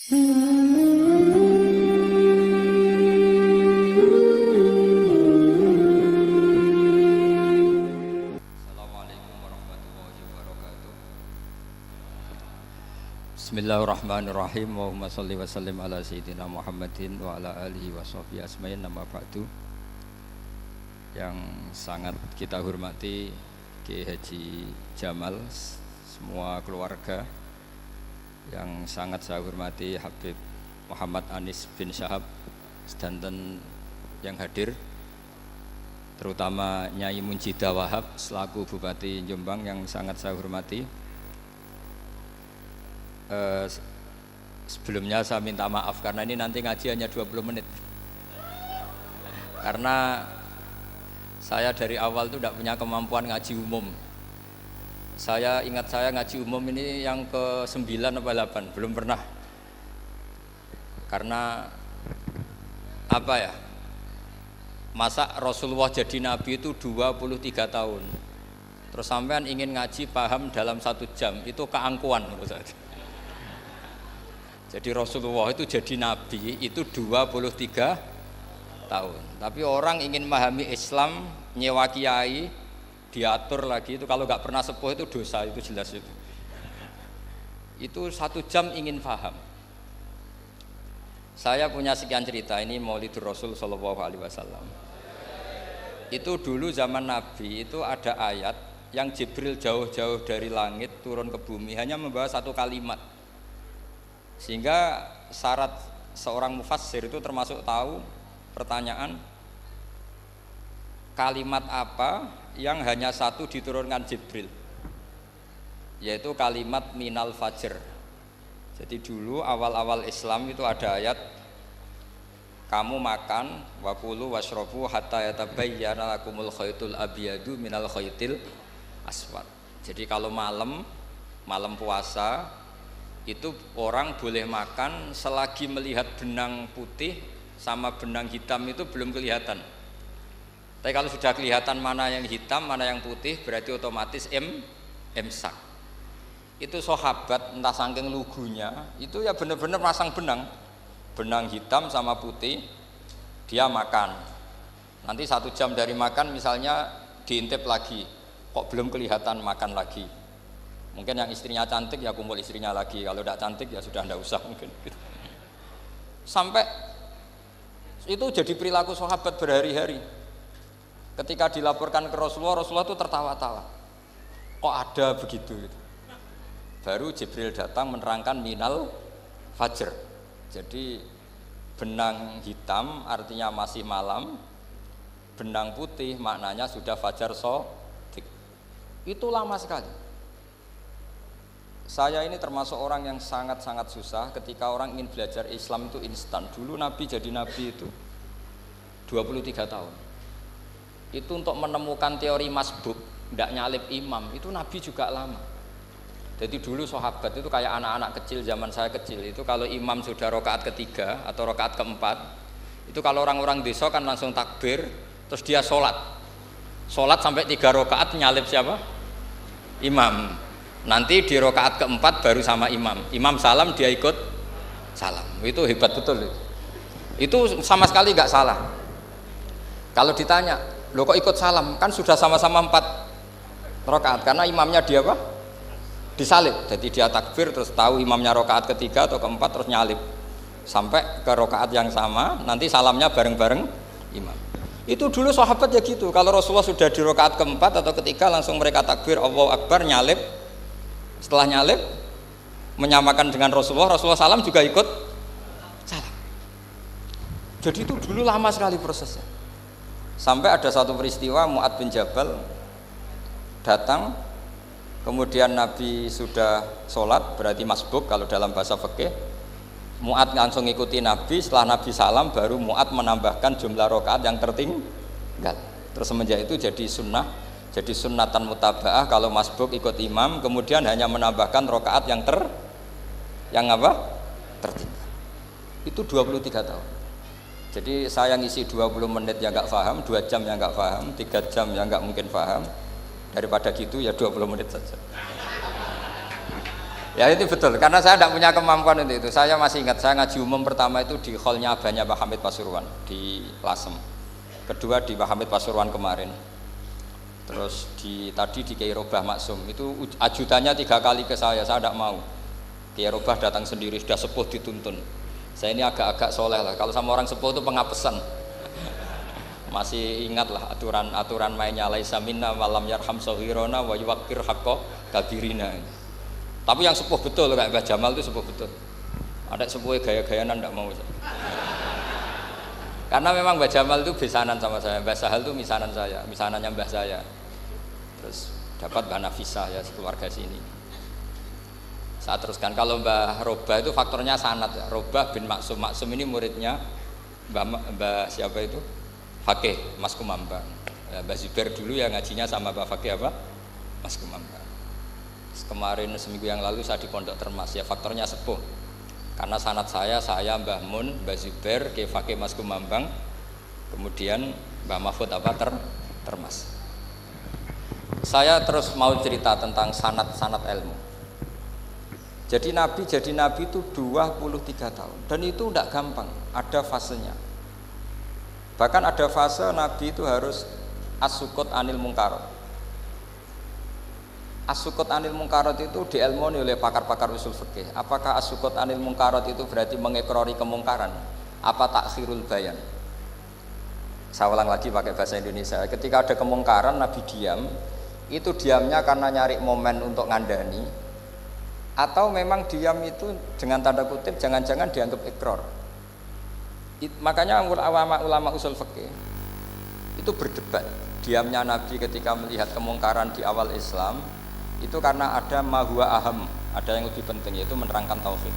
Assalamualaikum warahmatullahi wabarakatuh. Bismillahirrahmanirrahim. Allahumma sholli wa sallim ala sayyidina Muhammadin wa ala alihi wa sahbihi asma'in, nama ba'du. Yang sangat kita hormati Kiai Haji Jamal, semua keluarga. Yang sangat saya hormati Habib Muhammad Anis bin Syahab sedanten yang hadir, terutama Nyai Munjidah Wahab selaku Bupati Jombang yang sangat saya hormati. Sebelumnya saya minta maaf karena ini nanti ngaji hanya 20 menit, karena saya dari awal itu tidak punya kemampuan ngaji umum. Saya ingat saya ngaji umum ini yang ke-9 atau 8, belum pernah. Karena apa ya, masa Rasulullah jadi Nabi itu 23 tahun, terus sampean ingin ngaji paham dalam 1 jam, itu keangkuhan menurut saya. Jadi Rasulullah itu jadi Nabi itu 23 tahun, tapi orang ingin memahami Islam, nyewa kiai, diatur lagi, itu kalau nggak pernah sepuh itu dosa, itu jelas itu. Itu 1 jam ingin paham. Saya punya sekian cerita, ini Maulidur Rasul Shallallahu Alaihi Wasallam. Itu dulu zaman Nabi itu ada ayat yang Jibril jauh-jauh dari langit turun ke bumi hanya membawa 1 kalimat, sehingga syarat seorang mufassir itu termasuk tahu pertanyaan kalimat apa yang hanya 1 diturunkan Jibril, yaitu kalimat minal fajr. Jadi dulu awal-awal Islam itu ada ayat, kamu makan wakulu washrobu hatta yatabayyana lakumul khaytul abyadu minal khaytil aswad. Jadi kalau malam puasa itu orang boleh makan selagi melihat benang putih sama benang hitam itu belum kelihatan. Tapi kalau sudah kelihatan mana yang hitam, mana yang putih, berarti otomatis imsak. Itu sahabat entah saking lugunya, itu ya benar-benar pasang benang hitam sama putih, dia makan. Nanti 1 jam dari makan misalnya diintip lagi, kok belum kelihatan, makan lagi. Mungkin yang istrinya cantik ya kumpul istrinya lagi, kalau tidak cantik ya sudah tidak usah mungkin. Sampai itu jadi perilaku sahabat berhari-hari. Ketika dilaporkan ke Rasulullah, Rasulullah itu tertawa-tawa, kok ada begitu gitu. Baru Jibril datang menerangkan minal fajr. Jadi benang hitam artinya masih malam, benang putih maknanya sudah fajar shadiq. Itu lama sekali. Saya ini termasuk orang yang sangat-sangat susah ketika orang ingin belajar Islam itu instan. Dulu Nabi jadi Nabi itu 23 tahun. Itu untuk menemukan teori masbuk, tidak nyalip imam, itu Nabi juga lama. Jadi dulu sahabat itu kayak anak-anak kecil zaman saya kecil, itu kalau imam sudah rakaat ketiga atau rakaat keempat, itu kalau orang-orang desa kan langsung takbir, terus dia sholat sampai 3 rakaat nyalip siapa? Imam. Nanti di rakaat keempat baru sama imam salam, dia ikut salam. Itu hebat betul itu sama sekali nggak salah. Kalau ditanya, lo kok ikut salam, kan sudah sama-sama 4 rakaat, karena imamnya dia apa? Disalib. Jadi dia takbir terus tahu imamnya rakaat ketiga atau keempat terus nyalip sampai ke rakaat yang sama, nanti salamnya bareng-bareng imam. Itu dulu sahabat ya gitu. Kalau Rasulullah sudah di rakaat keempat atau ketiga langsung mereka takbir Allahu Akbar, nyalip. Setelah nyalip menyamakan dengan Rasulullah salam juga ikut salam. Jadi itu dulu lama sekali prosesnya. Sampai ada satu peristiwa, Mu'ad bin Jabal datang, kemudian Nabi sudah sholat, berarti masbuk kalau dalam bahasa fikih. Mu'ad langsung ikuti Nabi, setelah Nabi salam baru Mu'ad menambahkan jumlah rakaat yang tertinggal. Terus semenjak itu jadi sunnah, jadi sunnatan mutaba'ah, kalau masbuk ikut imam, kemudian hanya menambahkan rakaat yang tertinggal. Itu 23 tahun. Jadi saya ngisi 20 menit yang nggak paham, 2 jam yang nggak paham, 3 jam yang nggak mungkin paham. Daripada gitu ya 20 menit saja. Ya itu betul, karena saya tidak punya kemampuan untuk itu. Saya masih ingat, saya ngaji umum pertama itu di hallnya abahnya Pak Hamid Pasuruan di Lasem. Kedua di Pak Hamid Pasuruan kemarin. Terus tadi di Kiai Robah Maksum, itu ajudannya 3 kali ke saya tidak mau. Kiai Robah datang sendiri, sudah sepuh dituntun. Saya ini agak-agak soleh lah, kalau sama orang sepuh itu pengapesan. Masih ingat lah aturan mainnya, laisa minna walam yarham sahirona wa yuwaqqir haqqa kabirina. Tapi yang sepuh betul kayak Mbah Jamal itu sepuh betul. Ada sepuh gaya-gayanan tidak mau. Karena memang Mbah Jamal itu besanan sama saya, Mbah Sahal itu misanan saya, misanannya Mbah saya. Terus dapat Mbah Nafisah ya keluarga sini. Saya teruskan, kalau Mbah Robah itu faktornya sanad ya. Robah bin Maksum, Maksum ini muridnya Mbah siapa itu? Fakih Mas Kumambang. Ya, Mbah Zubair dulu ya ngajinya sama Mbah Fakih apa? Mas Kumambang. Kemarin seminggu yang lalu saya di Pondok Termas ya, faktornya sepuh. Karena sanad saya Mbah Mun, Mbah Zubair, Kiai Fakih Mas Kumambang, kemudian Mbah Mahfud apa Termas. Saya terus mau cerita tentang sanad ilmu. Jadi Nabi itu 23 tahun dan itu tidak gampang, ada fasenya. Bahkan ada fase Nabi itu harus as-sukut anil mungkarat. As-sukut anil mungkarat itu diilmoni oleh pakar-pakar usul fikih. Apakah as-sukut anil mungkarat itu berarti mengekrori kemungkaran? Apa takhirul bayan? Saya ulang lagi pakai bahasa Indonesia. Ketika ada kemungkaran Nabi diam, itu diamnya karena nyari momen untuk ngandani, atau memang diam itu dengan tanda kutip jangan-jangan dianggap ikrar. Makanya ulama usul fikih itu berdebat. Diamnya Nabi ketika melihat kemungkaran di awal Islam itu karena ada mahwa aham, ada yang lebih penting yaitu menerangkan tauhid,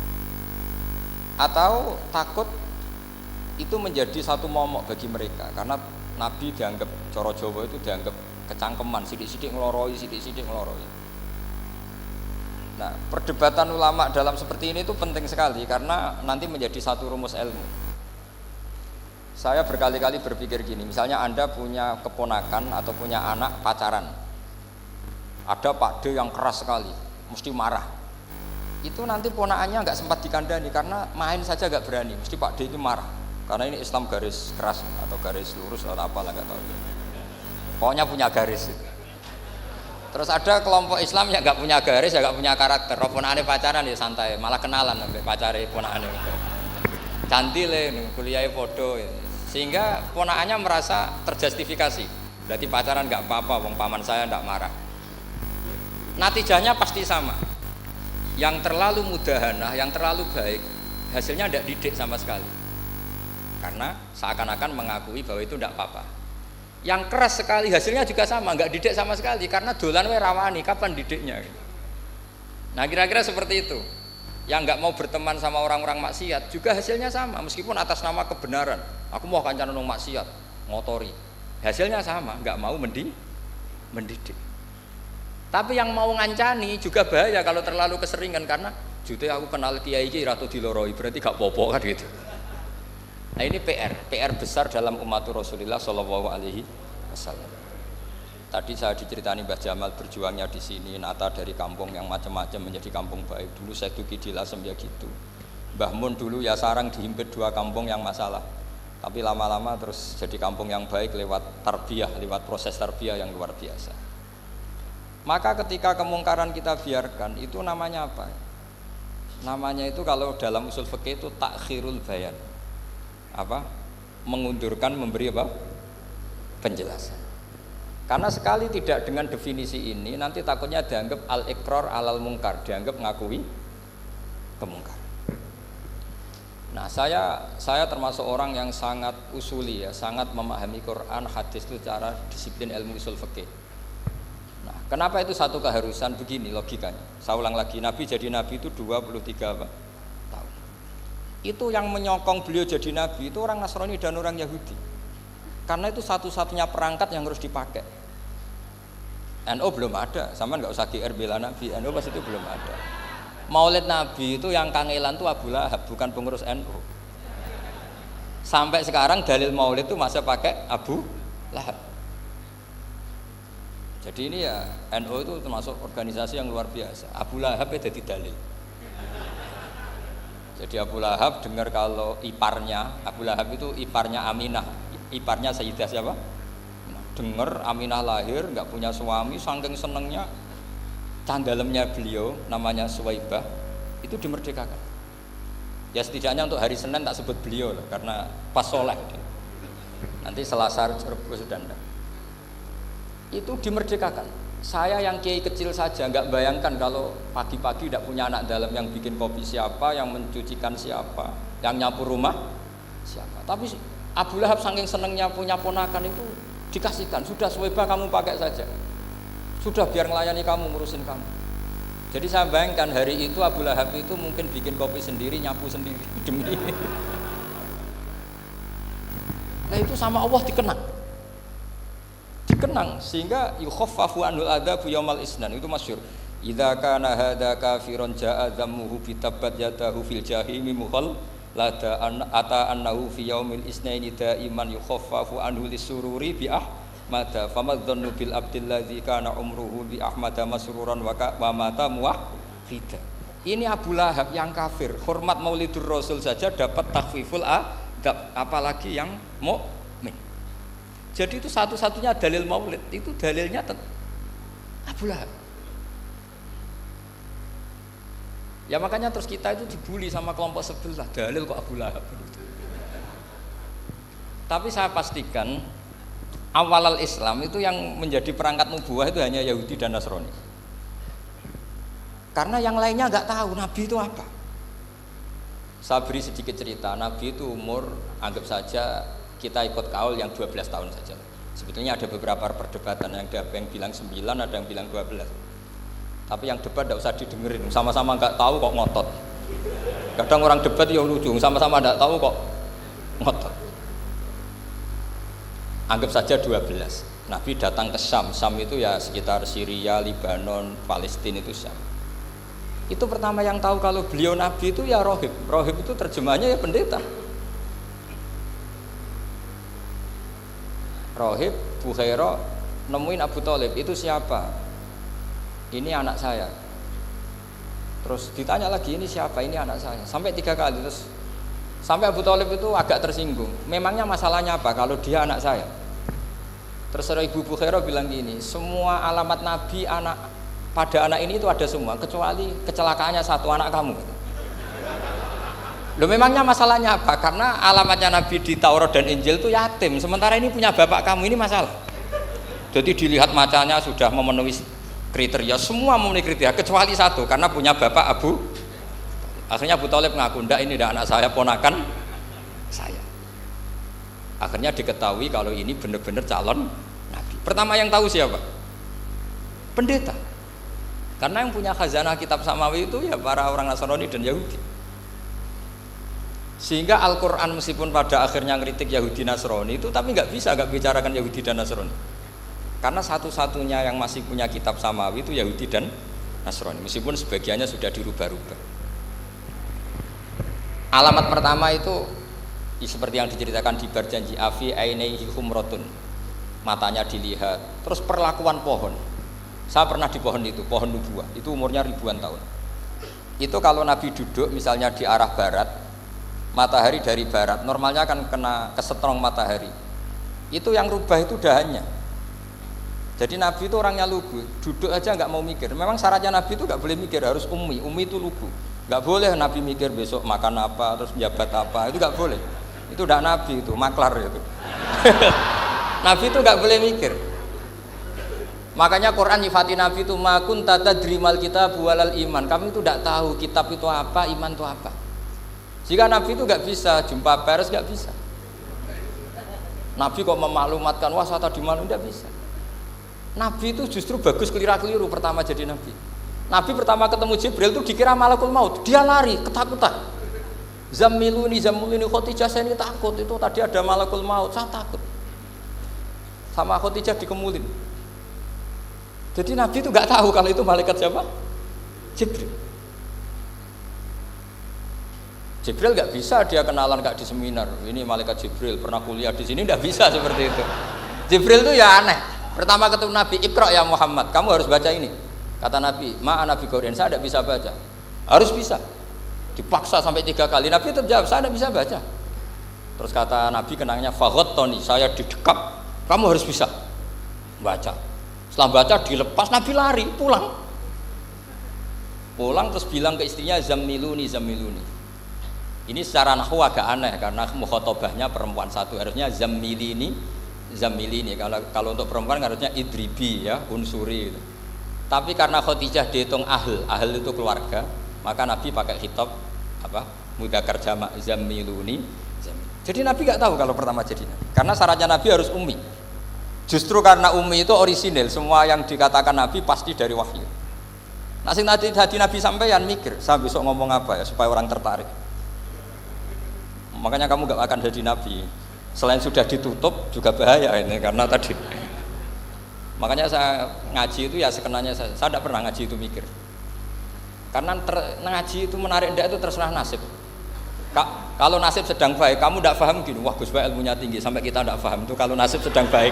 atau takut itu menjadi satu momok bagi mereka karena Nabi dianggap coro Jawa itu dianggap kecangkeman, sidik-sidik ngeloroi. Nah, perdebatan ulama dalam seperti ini itu penting sekali karena nanti menjadi satu rumus ilmu. Saya berkali-kali berpikir gini, misalnya Anda punya keponakan atau punya anak pacaran, ada Pak D yang keras sekali, mesti marah. Itu nanti ponakannya nggak sempat dikandani karena main saja nggak berani, mesti Pak D itu marah. Karena ini Islam garis keras atau garis lurus atau apalah nggak tahu. Pokoknya punya garis. Terus ada kelompok Islam yang nggak punya garis, ya nggak punya karakter. Ponakannya pacaran ya santai, malah kenalan sampai pacare ponakannya. Cantik le, kuliah podo. Sehingga ponakannya merasa terjustifikasi. Berarti pacaran nggak apa-apa, wong paman saya nggak marah. Natijahnya pasti sama. Yang terlalu mudahanah, yang terlalu baik, hasilnya tidak didik sama sekali. Karena seakan-akan mengakui bahwa itu tidak apa-apa. Yang keras sekali hasilnya juga sama, nggak didik sama sekali. Karena dolan we rawani, kapan didiknya? Nah kira-kira seperti itu. Yang nggak mau berteman sama orang-orang maksiat juga hasilnya sama, meskipun atas nama kebenaran. Aku mau kancanan nang maksiat, ngotori. Hasilnya sama, nggak mau mendidik. Tapi yang mau ngancani juga bahaya kalau terlalu keseringan karena jute aku kenal kiai iki ratu diloroi berarti gak popo kan gitu. Nah ini PR besar dalam umat Rasulullah Shallallahu Alaihi Wasallam. Tadi saya diceritani Mbah Jamal berjuangnya di sini, nata dari kampung yang macam-macam menjadi kampung baik. Dulu saya Duki di Lasem ya gitu. Mbah Mun dulu ya sarang dihimpit 2 kampung yang masalah. Tapi lama-lama terus jadi kampung yang baik lewat tarbiyah, lewat proses tarbiyah yang luar biasa. Maka ketika kemungkaran kita biarkan, itu namanya apa? Namanya itu kalau dalam usul fikih itu takhirul bayan. Apa? Mengundurkan memberi apa? Penjelasan. Karena sekali tidak dengan definisi ini, nanti takutnya dianggap al-iqrar alal mungkar, dianggap mengakui kemungkaran. Nah, saya termasuk orang yang sangat usuli ya, sangat memahami Quran, hadis itu secara disiplin ilmu usul fikih. Nah, kenapa itu satu keharusan begini logikanya? Saya ulang lagi, Nabi jadi Nabi itu 23 tahun. Itu yang menyokong beliau jadi Nabi itu orang Nasrani dan orang Yahudi. Karena itu satu-satunya perangkat yang harus dipakai. NU belum ada, sama nggak usah GR bela Nabi, NU pas itu belum ada. Maulid Nabi itu yang kangelan itu Abu Lahab, bukan pengurus NU. Sampai sekarang dalil maulid itu masih pakai Abu Lahab. Jadi ini ya NU itu termasuk organisasi yang luar biasa. Abu Lahab itu jadi dalil. Jadi Abu Lahab dengar kalau iparnya, Abu Lahab itu iparnya Aminah, iparnya Sayyidah siapa? Dengar Aminah lahir nggak punya suami, saking senengnya candalemnya beliau namanya Suwaibah itu dimerdekakan. Ya setidaknya untuk hari Senin tak sebut beliau lah, karena pas soleh. Nanti Selasa Rabu sudah enggak. Itu dimerdekakan. Saya yang kiai kecil saja nggak bayangkan kalau pagi-pagi tidak punya anak dalam, yang bikin kopi siapa, yang mencucikan siapa, yang nyapu rumah siapa. Tapi Abu Lahab saking senengnya punya ponakan itu dikasihkan, sudah Suwaibah kamu pakai saja, sudah biar melayani kamu, ngurusin kamu. Jadi saya bayangkan hari itu Abu Lahab itu mungkin bikin kopi sendiri, nyapu sendiri demi. Nah itu sama Allah dikenang sehingga yukhaffafu anul adzabu yaumal isnan, itu masyhur. Idza kana hadza kafiron jaa dhammuhu bi tabbat yadahu fil jahimi mukhal lada ata annahu fi yaumil isnaini daiman yukhaffafu anhu lisururi bi ahmada famadzannu bil abdil ladzi kana umruhu bi ahmada masruran wa mata muwahhida. Ini Abu Lahab yang kafir, hormat Maulidur Rasul saja dapat takhfiful adab, apalagi yang mukmin. Jadi itu satu-satunya dalil maulid, itu dalilnya Abu Lahab. Ya makanya terus kita itu dibully sama kelompok sebelah, dalil kok Abu Lahab. Tapi saya pastikan awal Islam itu yang menjadi perangkat nubuah itu hanya Yahudi dan Nasrani. Karena yang lainnya nggak tahu Nabi itu apa. Saya beri sedikit cerita, Nabi itu umur anggap saja kita ikut kaul yang 12 tahun saja. Sebetulnya ada beberapa perdebatan, yang ada yang bilang 9, ada yang bilang 12. Tapi yang debat tidak usah didengerin, sama-sama nggak tahu kok ngotot. Kadang orang debat ya lucu, sama-sama nggak tahu kok ngotot. Anggap saja 12. Nabi datang ke Syam, Syam itu ya sekitar Syria, Lebanon, Palestina itu Syam. Itu pertama yang tahu kalau beliau Nabi itu ya rohib. Rohib itu terjemahnya ya pendeta. Rohib, Bukhaira nemuin Abu Thalib, itu siapa? Ini anak saya. Terus ditanya lagi, ini siapa? Ini anak saya. Sampai 3 kali, terus sampai Abu Thalib itu agak tersinggung. Memangnya masalahnya apa kalau dia anak saya? Terus Ibu Bukhaira bilang gini, semua alamat Nabi pada anak ini itu ada semua, kecuali kecelakaannya satu, anak kamu. Loh memangnya masalahnya apa? Karena alamatnya Nabi di Taurat dan Injil itu yatim, sementara ini punya bapak kamu, ini masalah. Jadi dilihat macanya sudah memenuhi kriteria, semua memenuhi kriteria kecuali satu, karena punya bapak Abu. Akhirnya Abu Thalib ngaku, ndak, ini ndak anak saya, ponakan saya. Akhirnya diketahui kalau ini benar-benar calon Nabi. Pertama yang tahu siapa? Pendeta. Karena yang punya khazanah kitab samawi itu ya para orang Nasrani dan Yahudi. Sehingga Al-Quran meskipun pada akhirnya ngeritik Yahudi Nasrani itu, tapi nggak bicarakan Yahudi dan Nasrani. Karena satu-satunya yang masih punya kitab samawi itu Yahudi dan Nasrani, meskipun sebagiannya sudah dirubah-rubah. Alamat pertama itu seperti yang diceritakan di berjanji, afi ainaihi humratun, matanya dilihat. Terus perlakuan pohon, saya pernah di pohon itu, pohon nubuah, itu umurnya ribuan tahun. Itu kalau Nabi duduk misalnya di arah barat, matahari dari barat, normalnya akan kena kesetrong matahari. Itu yang rubah itu dahannya. Jadi Nabi itu orangnya lugu, duduk aja nggak mau mikir. Memang syaratnya Nabi itu nggak boleh mikir, harus ummi itu lugu. Nggak boleh Nabi mikir besok makan apa, terus jabat apa, itu nggak boleh. Itu udah Nabi, itu maklar itu. Nabi itu nggak boleh mikir. Makanya Quran nyifati Nabi itu makun tata drimal kitab walal iman. Kami itu tidak tahu kitab itu apa, iman itu apa. Jika Nabi itu nggak bisa jumpa pers, nggak bisa. Nabi kok memaklumatkan wasata di mana, nggak bisa. Nabi itu justru bagus keliru pertama jadi Nabi. Nabi pertama ketemu Jibril itu dikira malakul maut, dia lari ketakutan. Zamiluni Khotijah, saya ini takut, itu tadi ada malakul maut, saya takut. Sama Khotijah dikemulin. Jadi Nabi itu nggak tahu kalau itu malaikat siapa? Jibril. Jibril nggak bisa dia kenalan kayak di seminar. Ini malaikat Jibril pernah kuliah di sini, nggak bisa seperti itu. Jibril itu ya aneh. Pertama ketemu Nabi, Iqra ya Muhammad, kamu harus baca ini. Kata Nabi, ma'ana bi Qur'an, saya tidak bisa baca. Harus bisa. Dipaksa sampai 3 kali. Nabi tetap jawab, saya tidak bisa baca. Terus kata Nabi kenangnya, faghattani, saya didekap, kamu harus bisa baca. Setelah baca dilepas, Nabi lari pulang. Pulang terus bilang ke istrinya, zammiluni, zammiluni. Ini secara nahwu agak aneh karena mukhatabahnya perempuan satu, harusnya zammilini, zammilini. Kalau untuk perempuan harusnya idribi ya, unsuri gitu. Tapi karena Khadijah dihitung ahl itu keluarga, maka Nabi pakai khitab apa? Mudzakkar jamak, zammiluni. Jadi Nabi nggak tahu kalau pertama jadi Nabi. Karena syaratnya Nabi harus ummi. Justru karena ummi itu orisinil, semua yang dikatakan Nabi pasti dari wahyu. Nah, sing tadi Nabi sampeyan mikir, saya besok ngomong apa ya supaya orang tertarik. Makanya kamu gak akan jadi Nabi. Selain sudah ditutup juga bahaya ini karena tadi. Makanya saya ngaji itu ya sekenanya saya tidak pernah ngaji itu mikir. Karena ngaji itu menarik ndak itu terserah nasib. Kalau nasib sedang baik, kamu tidak paham gini, wah Gus Baik ilmunya tinggi sampai kita tidak paham itu kalau nasib sedang baik.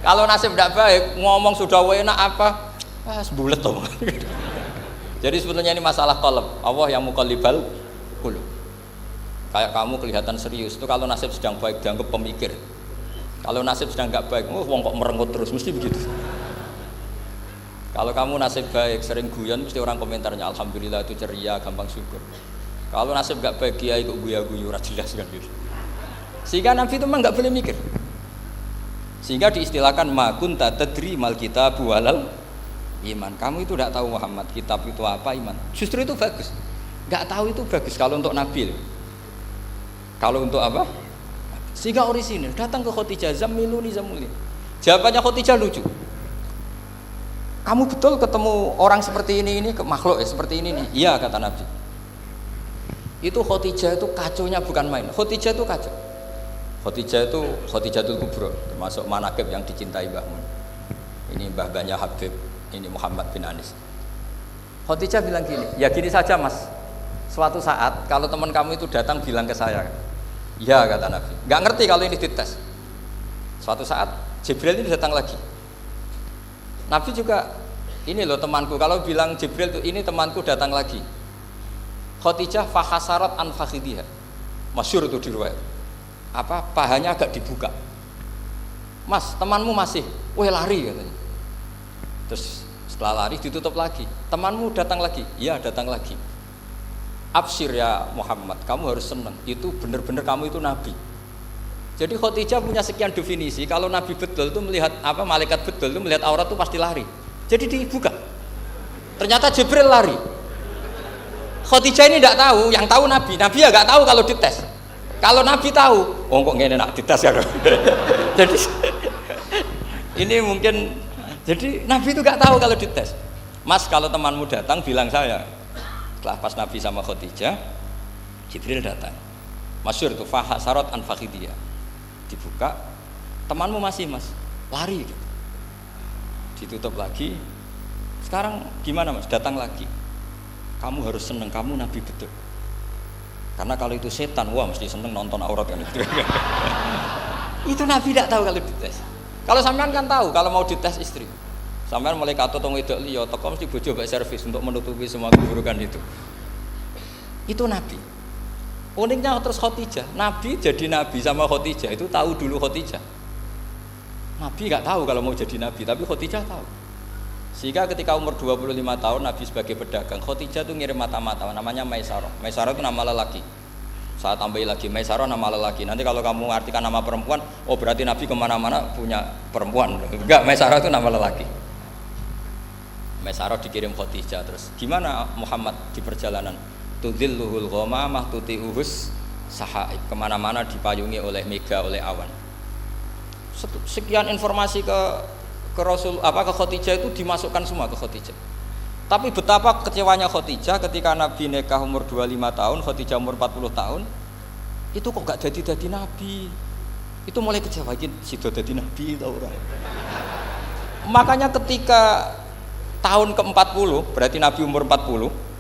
Kalau nasib tidak baik, ngomong sudah enak apa? Sebulet tuh. Jadi sebetulnya ini masalah qalb. Allah yang muqallibal qulub. Kayak kamu kelihatan serius itu kalau nasib sedang baik dianggap pemikir. Kalau nasib sedang nggak baik, wong kok merenggut terus, mesti begitu. Kalau kamu nasib baik, sering guyon, mesti orang komentarnya alhamdulillah itu ceria, gampang syukur. Kalau nasib nggak baik, kiai kok guya-guyu, jelas kan gitu. Sehingga Nabi itu memang nggak boleh mikir. Sehingga diistilahkan ma kunta tadri mal kitabu walal iman. Kamu itu tidak tahu Muhammad, kitab itu apa, iman. Justru itu bagus. Nggak tahu itu bagus kalau untuk Nabi. Kalau untuk apa? Sehingga orisinil datang ke Khadijah, zammiluni zammiluni. Jawabannya Khadijah lucu. Kamu betul ketemu orang seperti ini ke makhluk ya seperti ini nih. Iya kata Nabi. Itu Khadijah itu kacaunya bukan main. Khadijah itu kacau. Khadijah itu Khadijatul Kubra, termasuk manaqib yang dicintai Mbah Mun. Ini mbah-mbahnya Habib, ini Muhammad bin Anis. Khadijah bilang gini, ya gini saja Mas. Suatu saat kalau teman kamu itu datang bilang ke saya, ya kata Nabi, nggak ngerti kalau ini dites. Suatu saat Jibril ini datang lagi. Nabi juga, ini loh temanku. Kalau bilang Jibril tuh ini temanku datang lagi. Khadijah fahasarat an fakhidiha. Masyhur itu di riwayat. Apa pahanya agak dibuka. Mas, temanmu masih, weh lari katanya. Terus setelah lari ditutup lagi. Temanmu datang lagi, iya datang lagi. Absyir ya Muhammad, kamu harus senang. Itu benar-benar kamu itu Nabi. Jadi Khadijah punya sekian definisi. Kalau Nabi betul itu melihat apa malaikat betul itu melihat aurat itu pasti lari. Jadi dibuka. Ternyata Jibril lari. Khadijah ini tidak tahu, yang tahu Nabi. Nabi ya nggak tahu kalau dites. Kalau Nabi tahu, oh kok ngene nak dites ya. Jadi ini mungkin. Jadi Nabi itu nggak tahu kalau dites. Mas kalau temanmu datang bilang saya. Setelah pas Nabi sama Khadijah, Jibril datang. Masyhur itu fahasarat an fakhidiyah. Dibuka, temanmu masih Mas, lari gitu. Ditutup lagi. Sekarang gimana Mas? Datang lagi. Kamu harus seneng, kamu Nabi betul. Karena kalau itu setan, wah mesti seneng nonton aurat kan itu. Itu Nabi tidak tahu kalau dites. Kalau sampean kan tahu kalau mau dites istri. Sampai mulai kata tong wedok liya teko mesti bojo mbak servis untuk menutupi semua keburukan itu. Itu Nabi. Uniknya terus Khadijah, Nabi jadi Nabi sama Khadijah itu tahu dulu Khadijah. Nabi nggak tahu kalau mau jadi Nabi, tapi Khadijah tahu. Sehingga ketika umur 25 tahun Nabi sebagai pedagang, Khadijah itu ngirim mata-mata namanya Maisarah. Maisarah itu nama lelaki. Saya tambahin lagi Maisarah nama lelaki. Nanti kalau kamu artikan nama perempuan, oh berarti Nabi kemana-mana punya perempuan. Enggak, Maisarah itu nama lelaki. Maisarah dikirim Khadijah. Terus gimana Muhammad di perjalanan? Tudzilluhul ghamamah tuti'uhus sahaib, kemana-mana dipayungi oleh mega, oleh awan. Sekian informasi ke Rasul ke Khadijah itu dimasukkan semua ke Khadijah. Tapi betapa kecewanya Khadijah ketika Nabi nikah umur 25 tahun, Khadijah umur 40 tahun. Itu kok gak jadi Nabi. Itu mulai kecewa gini, sido jadi Nabi tau ora. Makanya ketika tahun ke-40, berarti Nabi umur 40,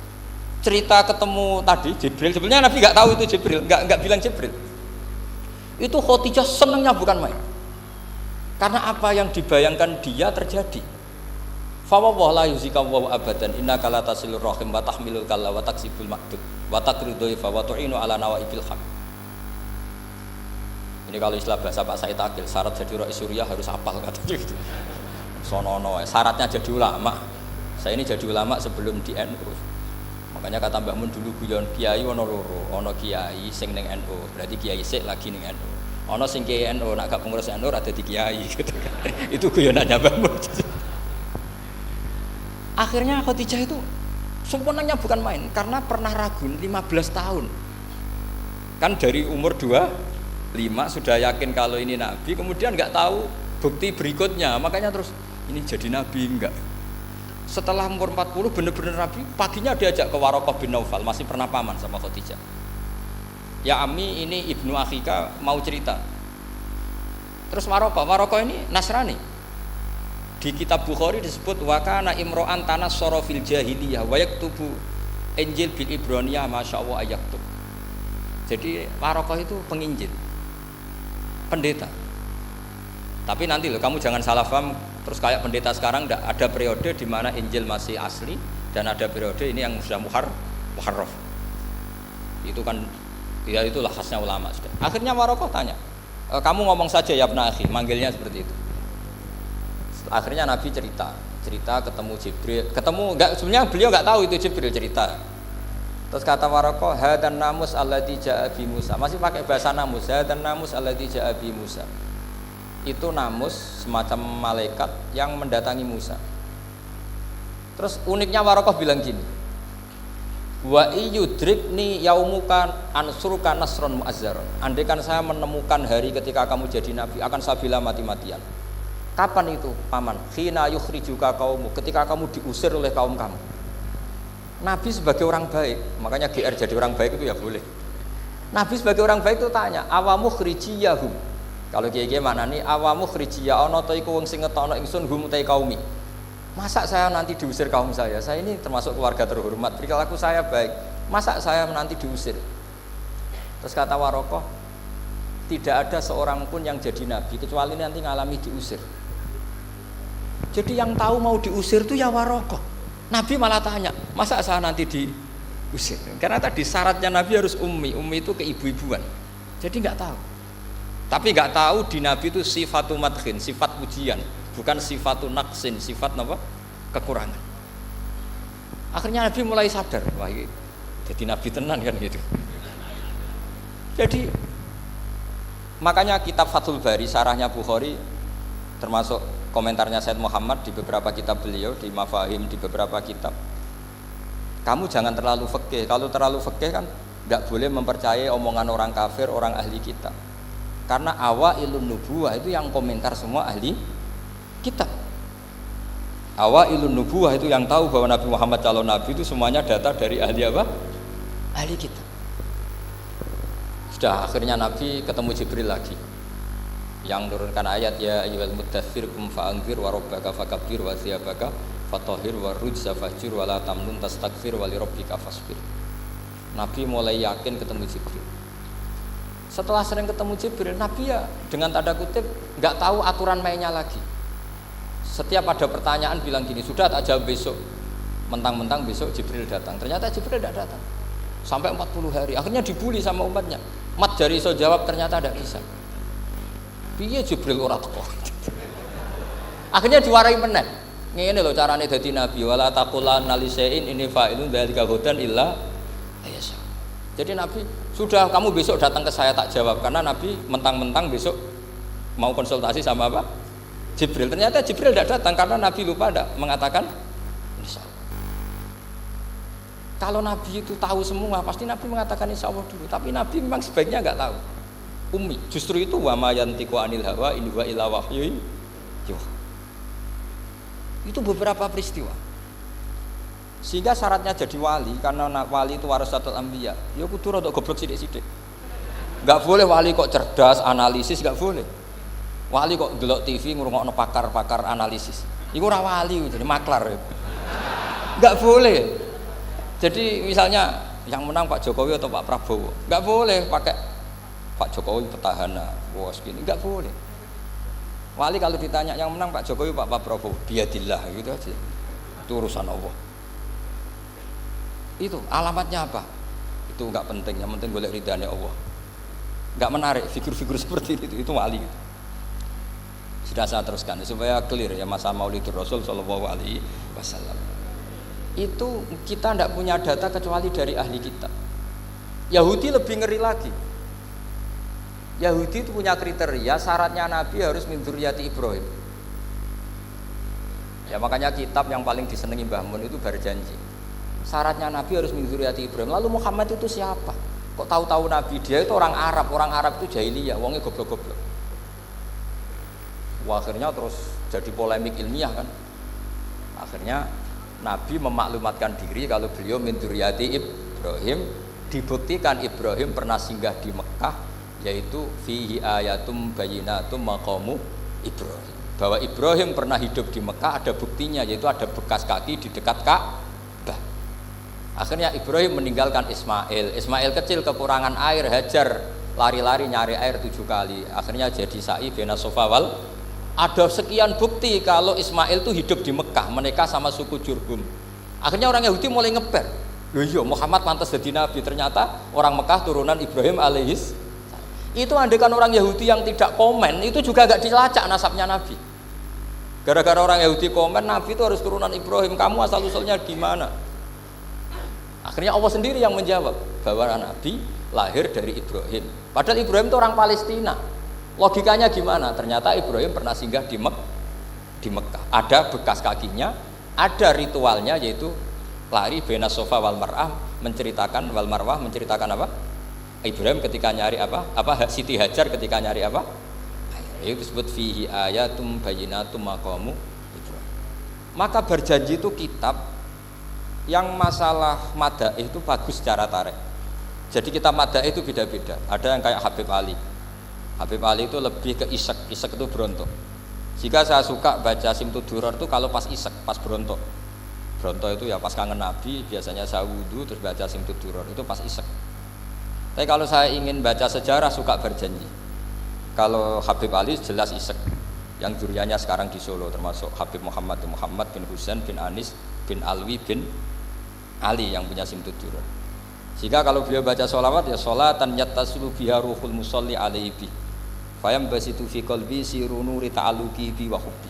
cerita ketemu tadi Jibril, sebenarnya Nabi nggak tahu itu Jibril, nggak bilang Jibril. Itu Khadijah senengnya bukan main. Karena apa yang dibayangkan dia terjadi. Fa wa la yuzika wa abadan innaka la tasilur rahim wa tahmilul kalla wa taksibul maqdud wa taqridu fa wa tu'inu ala nawaibil haq. Ini kalau istilah bahasa Pak Said Akil, syarat jadi Rais Suriah harus hafal katanya gitu. Sonono, syaratnya jadi ulama. Saya ini jadi ulama sebelum di NU. Makanya kata Mbah Mun dulu guyon kiai ono loro, ono kiai sing ning NU, berarti kiai sik lagi ning NU. Ono sing kiai NU nak gak pengurus NU ada di kiai gitu kan. Itu guyonannya Mbah Mun. Akhirnya Khadijah itu sempurnanya bukan main karena pernah ragu 15 tahun. Kan dari umur 25 sudah yakin kalau ini nabi, kemudian nggak tahu bukti berikutnya, makanya terus ini jadi nabi enggak. Setelah umur 40 benar-benar nabi, paginya diajak ke Waraqah bin Naufal, masih pernah paman sama Khadijah. Ya Ami, ini ibnu akhika mau cerita. Terus Waraqah ini Nasrani. Di kitab Bukhari disebut wa kana imro'an tanassara fil jahiliyah wa yaktubu Injil bil Ibraniyah masyaallah ayaktub. Jadi Waraqah itu penginjil, pendeta. Tapi nanti loh kamu jangan salah paham terus kayak pendeta sekarang, enggak, ada periode di mana Injil masih asli dan ada periode ini yang sudah muharraf. Itu kan ya itulah khasnya ulama sudah. Akhirnya Waraqah tanya, kamu ngomong saja ya Ibnu Akhi, manggilnya seperti itu. Akhirnya Nabi cerita ketemu Jibril, enggak, sebenarnya beliau enggak tahu itu Jibril cerita. Terus kata Waraqah, hadan namus alladzi ja'a bi Musa. Masih pakai bahasa namus, hadan namus alladzi ja'a bi Musa. Itu namus semacam malaikat yang mendatangi Musa. Terus uniknya Waraqah bilang gini, wa iyudrikni yaumuka ansuruka nasron mu'azzaron. Andaikan saya menemukan hari ketika kamu jadi nabi, akan saya bela mati-matian. Kapan itu paman? Khina yukhrijuka kaumu, ketika kamu diusir oleh kaum kamu. Nabi sebagai orang baik, makanya GR jadi orang baik itu ya boleh. Nabi sebagai orang baik itu tanya, awamu khrijiyahum. Kalau kiai-kiai mana nih, awamu khrijiyah ana ta iku wong sing ngetokno ingsun hum ta kaumi. Masa saya nanti diusir kaum saya? Saya ini termasuk keluarga terhormat, perilaku saya baik. Masa saya nanti diusir? Terus kata Waraqah, tidak ada seorang pun yang jadi nabi kecuali nanti ngalami diusir. Jadi yang tahu mau diusir itu ya Waraqah. Nabi malah tanya, masa saya nanti diusir? Karena tadi syaratnya Nabi harus ummi itu keibu-ibuan. Jadi nggak tahu. Tapi nggak tahu di Nabi itu sifatu madkhin, sifat pujian, bukan sifatu naqsin, sifat apa? Kekurangan. Akhirnya Nabi mulai sadar, wah ini jadi Nabi tenan kan gitu. Jadi makanya kitab Fathul Bari, syarahnya Bukhari, termasuk komentarnya Said Muhammad di beberapa kitab beliau, di Mafahim, di beberapa kitab. Kamu jangan terlalu fikih. Kalau terlalu fikih kan nggak boleh mempercayai omongan orang kafir, orang ahli kitab. Karena awailun nubuwah itu yang komentar semua ahli kitab. Awailun nubuwah itu yang tahu bahwa Nabi Muhammad calon nabi itu semuanya data dari ahli apa? Ahli kitab. Sudah akhirnya Nabi ketemu Jibril lagi yang turunkan ayat ya ayyuhal muddatsir qum fa'anzir wa rabbaka fakabbir wa thiyabaka fatahhir wa rujza fahjur wa la tamnun tastakfir wa li rabbika fasbir. Nabi mulai yakin ketemu Jibril. Setelah sering ketemu Jibril, Nabi ya dengan tanda kutip nggak tahu aturan mainnya lagi. Setiap ada pertanyaan bilang gini, sudah tak jawab besok. Mentang-mentang besok Jibril datang. Ternyata Jibril tidak datang. Sampai 40 hari. Akhirnya dibully sama umatnya. Mat jari iso jawab ternyata tidak bisa. Piye Jibril ora teko. Akhirnya diwarai meneh. Ngene lho carane dadi nabi, wala taqulanna lisain ini fa'ilun dzalika hudan illa ayasha. Jadi Nabi, sudah kamu besok datang ke saya tak jawab, karena Nabi mentang-mentang besok mau konsultasi sama apa? Jibril. Ternyata Jibril tidak datang karena Nabi lupa tidak mengatakan insyaallah. Kalau Nabi itu tahu semua, pasti Nabi mengatakan insyaallah dulu. Tapi Nabi memang sebaiknya nggak tahu. Ummi. Justru itu wa ma yantiqu anil hawa in huwa illa wahyu yuha. Itu beberapa peristiwa. Sehingga syaratnya jadi wali, karena wali itu warasatul anbiya, ya kudu rada goblok sithik-sithik. Enggak boleh wali kok cerdas, analisis, enggak boleh. Wali kok delok TV ngrungokno pakar-pakar analisis. Iku ora wali, jadi maklar. Enggak boleh. Jadi misalnya yang menang Pak Jokowi atau Pak Prabowo, enggak boleh pakai Pak Jokowi petahana, bos gini, enggak boleh. Wali kalau ditanya yang menang Pak Jokowi Pak Prabowo, biadillah gitu aja. Itu urusan Allah. Itu alamatnya apa? Itu enggak penting, yang penting golek ridhanya Allah. Enggak menarik figur-figur seperti itu wali. Sudah saya teruskan supaya clear ya masa Maulidur Rasul sallallahu alaihi wasallam. Itu kita tidak punya data kecuali dari ahli kitab. Yahudi lebih ngeri lagi. Yahudi itu punya kriteria syaratnya Nabi harus min dzurriyyati Ibrahim. Ya makanya kitab yang paling disenangi Mbah Mun itu berjanji. Syaratnya Nabi harus min dzurriyyati Ibrahim. Lalu Muhammad itu siapa? Kok tahu-tahu Nabi dia itu orang Arab itu jahiliyah, wongnya goblok-goblok. Wah, akhirnya terus jadi polemik ilmiah kan. Akhirnya Nabi memaklumatkan diri kalau beliau min dzurriyyati Ibrahim, dibuktikan Ibrahim pernah singgah di Mekah, yaitu fihi ayatum bayyinatum maqamu Ibrahim. Bahwa Ibrahim pernah hidup di Mekah ada buktinya, yaitu ada bekas kaki di dekat Ka'bah. Akhirnya Ibrahim meninggalkan Ismail. Ismail kecil kekurangan air, Hajar lari-lari nyari air 7 kali. Akhirnya jadi sa'i bena Safa wal. Ada sekian bukti kalau Ismail itu hidup di Mekah, menikah sama suku Jurhum. Akhirnya orang Yahudi mulai ngeper. Loh iya, Muhammad pantas jadi nabi. Ternyata orang Mekah turunan Ibrahim alaihis. Itu andekan orang Yahudi yang tidak komen, itu juga gak dilacak nasabnya Nabi. Gara-gara orang Yahudi komen, Nabi itu harus turunan Ibrahim. Kamu asal usulnya di mana? Akhirnya Allah sendiri yang menjawab bahwa Nabi lahir dari Ibrahim. Padahal Ibrahim itu orang Palestina. Logikanya gimana? Ternyata Ibrahim pernah singgah di Mekah. Ada bekas kakinya, ada ritualnya yaitu lari bena Safa wal Marwah, menceritakan wal Marwah menceritakan apa? Ibrahim ketika nyari apa Siti Hajar ketika nyari apa itu disebut fihi ayatum bayyinatum maqamu Ibrahim. Maka berjanji itu kitab yang masalah madaih itu bagus secara tarik. Jadi kitab madaih itu beda-beda. Ada yang kayak Habib Ali itu lebih ke isek itu berontok. Jika saya suka baca Simtud Duror itu kalau pas isek, pas berontok itu ya pas kangen Nabi, biasanya saya wudu terus baca Simtud Duror itu pas isek. Tapi kalau saya ingin baca sejarah suka berjanji. Kalau Habib Ali jelas isek. Yang duriannya sekarang di Solo termasuk Habib Muhammad bin Husain bin Anis bin Alwi bin Ali yang punya Simtud Duror. Jika kalau beliau baca sholawat ya sholatan yattasulu biha ruhul musolli alaihi bi. Fayam basitu fi qalbi siru nuri ta'alluqi bi wa hubbi.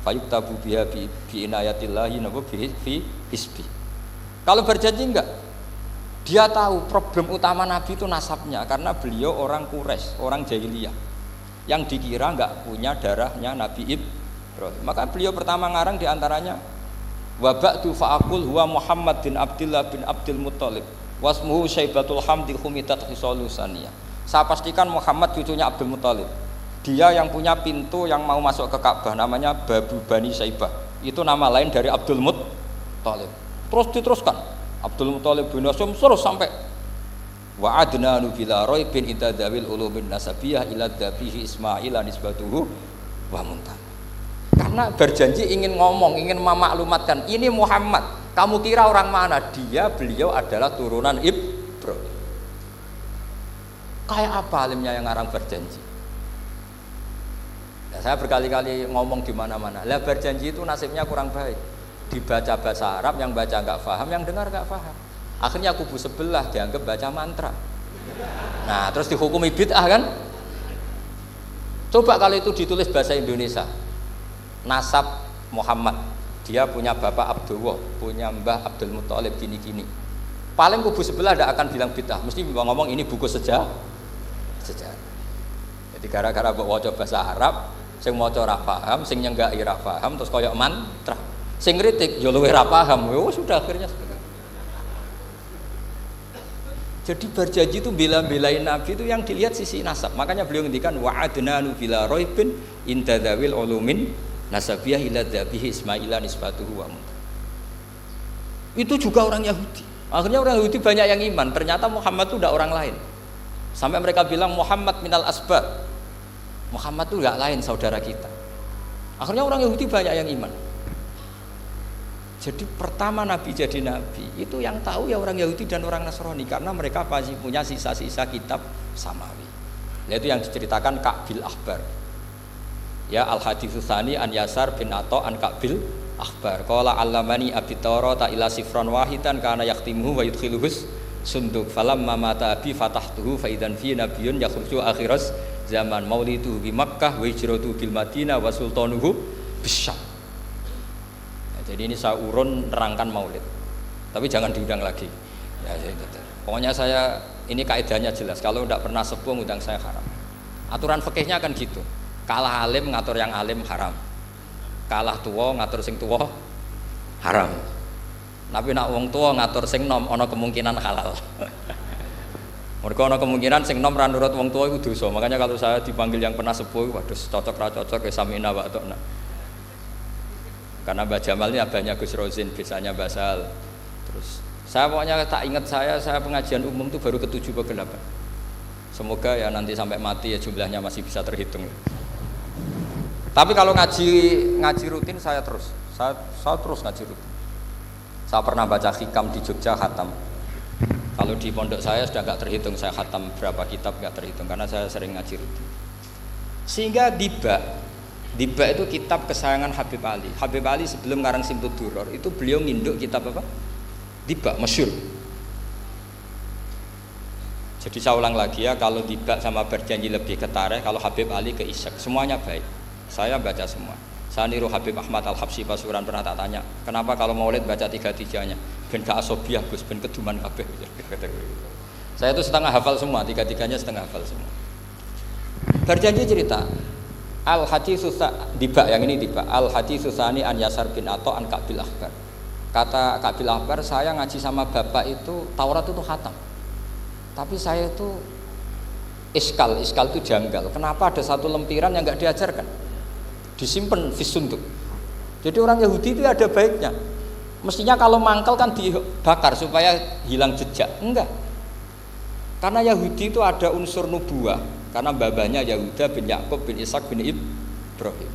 Fayuktabu biha bi inayatillahi nabu fi hisbi. Kalau berjanji enggak? Dia tahu problem utama Nabi itu nasabnya karena beliau orang Quraisy, orang jahiliyah yang dikira enggak punya darahnya Nabi Ibrahim. Maka beliau pertama ngarang diantaranya wa ba'du fa'aqul huwa Muhammad bin Abdullah bin Abdul Muttalib wasmuhu Syaibatul Hamdi khumitat khisalusaniyah. Saya pastikan Muhammad cucunya Abdul Muttalib. Dia yang punya pintu yang mau masuk ke Ka'bah namanya Babu Bani Syaibah. Itu nama lain dari Abdul Muttalib. Terus diteruskan Abdul Muttalib bin Hasyim terus sampai wa adnanu bila raibin itadawil ulumin nasabiyah ila dabihi Ismail nisbatuhu wa muntah. Karena berjanji ingin ngomong, ingin memaklumatkan ini Muhammad. Kamu kira orang mana? Beliau adalah turunan Ibrahim. Kayak apa alimnya yang ngarang berjanji? Ya, saya berkali-kali ngomong di mana-mana. Lah berjanji itu nasibnya kurang baik. Dibaca bahasa Arab, yang baca nggak paham, yang dengar nggak paham. Akhirnya kubu sebelah dianggap baca mantra. Nah, terus dihukumi bid'ah kan? Coba kalau itu ditulis bahasa Indonesia, nasab Muhammad, dia punya bapak Abdullah, punya mbah Abdul Muttalib gini-gini. Paling kubu sebelah tidak akan bilang bid'ah, mesti ngomong ini buku sejarah. Jadi gara-gara baca bahasa Arab, sing maca ora paham, sing nyenggaki ora paham, terus koyok mantra. Sing kritik yo luwih ra paham. Sudah akhirnya seperti itu. Jadi berjanji itu bela-belain Nabi itu yang dilihat sisi nasab. Makanya beliau ngendikan wa'adnanu bila raibin intadzawil ulumin nasabiyah ila dzabihi Ismaila nisbatuhu wa muntah. Itu juga orang Yahudi. Akhirnya orang Yahudi banyak yang iman. Ternyata Muhammad itu tidak orang lain. Sampai mereka bilang Muhammad minal asbab. Muhammad itu enggak lain saudara kita. Akhirnya orang Yahudi banyak yang iman. Jadi pertama Nabi jadi Nabi itu yang tahu ya orang Yahudi dan orang Nasrani karena mereka pasti punya sisa-sisa kitab samawi. Yaitu yang diceritakan Ka'bil Ahbar. Ya al haditsus tsani an Yasar bin Atha an Ka'bil akhbar qala allamani abi ta ila sifran wahidan kana yaqtimuhu wa yudkhiluhus sunduk falamma mata abi fatahtuhu fa idan fi nabiyyun yakhruju akhiras zaman maulidu bi Makkah wa hijratu bil Madinah wa sultanuhu bisyam. Jadi ini saya urun nerangkan maulid, tapi jangan diundang lagi. Ya, pokoknya saya ini kaidahnya jelas. Kalau tidak pernah sepuh ngundang saya haram. Aturan fikihnya kan gitu. Kalah alim ngatur yang alim haram. Kalah tua ngatur sing tua haram. Tapi nak wong tua ngatur sing nom ono kemungkinan halal. Mereka ono kemungkinan sing nom ra nurut wong tua itu dosa. Makanya kalau saya dipanggil yang pernah sepuh, waduh cocok ra cocok ya samina wa ta'na. Karena Mbah Jamal ini abahnya Gus Rozin, biasanya Basal. Terus saya pokoknya tak ingat saya pengajian umum itu baru ke-7 ke 8. Semoga ya nanti sampai mati ya jumlahnya masih bisa terhitung. Tapi kalau ngaji rutin saya terus ngaji rutin. Saya pernah baca hikam di Jogja khatam. Kalau di pondok saya sudah nggak terhitung saya khatam berapa kitab, nggak terhitung karena saya sering ngaji rutin. Sehingga Diba itu kitab kesayangan Habib Ali. Habib Ali sebelum ngarang Simtud Duror itu beliau nginduk kitab apa? Diba, masyhur. Jadi saya ulang lagi ya, kalau Diba sama Berjanji lebih ke tarikh, kalau Habib Ali ke Isak, semuanya baik. Saya baca semua. Saya niru Habib Ahmad Al-Habsyi Pasuruan, pernah tak tanya, kenapa kalau maulid baca 3-3-nya? Ben ka asobiah Gus, ben keduman kabeh. Saya itu setengah hafal semua, 3-3-nya setengah hafal semua. Berjanji cerita Al haditsus Diba, yang ini Diba. Al haditsus tsani an Yasar bin Atha an Ka'bil akhbar. Kata Ka'bil akhbar, saya ngaji sama bapak itu Taurat itu khatam. Tapi saya itu iskal itu janggal. Kenapa ada satu lempiran yang enggak diajarkan? Disimpan fisunduk. Jadi orang Yahudi itu ada baiknya. Mestinya kalau mangkal kan dibakar supaya hilang jejak. Enggak. Karena Yahudi itu ada unsur nubuah. Karena babanya Yahuda bin Yakub bin Ishak bin Ibrahim.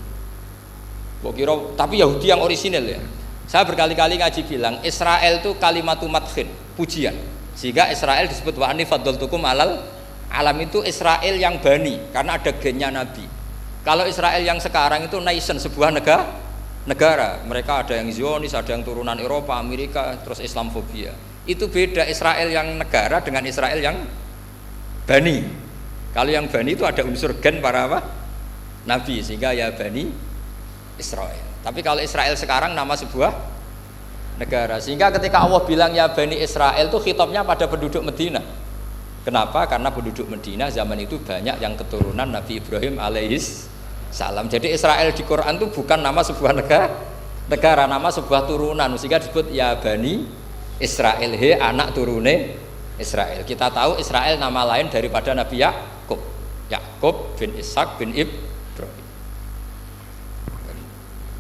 Tapi Yahudi yang orisinal ya. Saya berkali-kali ngaji bilang Israel itu kalimatu madhin, pujian. Sehingga Israel disebut wa anni faddaltukum alal alam, itu Israel yang bani karena ada gennya Nabi. Kalau Israel yang sekarang itu nation, sebuah negara. Mereka ada yang Zionis, ada yang turunan Eropa, Amerika, terus Islamofobia. Itu beda Israel yang negara dengan Israel yang bani. Kalau yang Bani itu ada unsur gen para apa? Nabi, sehingga ya Bani Israel. Tapi kalau Israel sekarang nama sebuah negara, sehingga ketika Allah bilang ya Bani Israel itu khitabnya pada penduduk Medina. Kenapa? Karena penduduk Medina zaman itu banyak yang keturunan Nabi Ibrahim alaihis salam. Jadi Israel di Quran itu bukan nama sebuah negara, nama sebuah turunan, sehingga disebut ya Bani Israel, he anak turune Israel. Kita tahu Israel nama lain daripada Nabi Yakub bin Ishak bin Ibrahim.